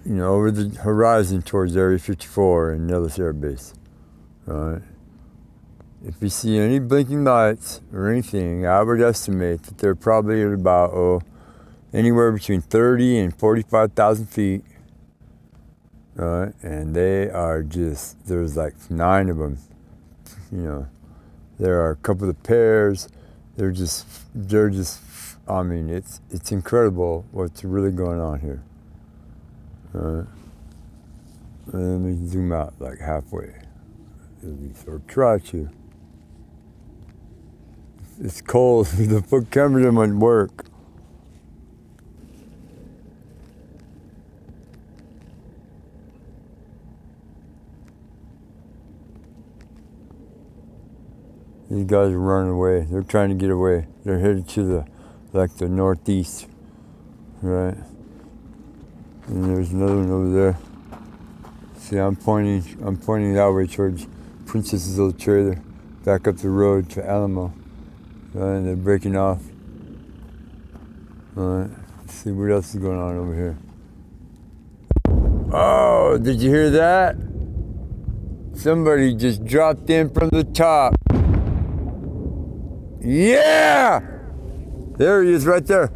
over the horizon towards Area 54 and Nellis Air Base. Right? If you see any blinking lights or anything, I would estimate that they're probably at about anywhere between 30 and 45,000 feet. Right? And they are there's like 9 of them. There are a couple of pairs. They're just, I mean, it's incredible what's really going on here. Let me zoom out like halfway, at least, or try to. It's cold. The foot camera wouldn't work. These guys are running away. They're trying to get away. They're headed to the northeast, right? And there's another one over there. See, I'm pointing that way towards Princess's little trailer, back up the road to Alamo. Right, and they're breaking off. All right, let's see what else is going on over here. Oh, did you hear that? Somebody just dropped in from the top. Yeah! There he is right there.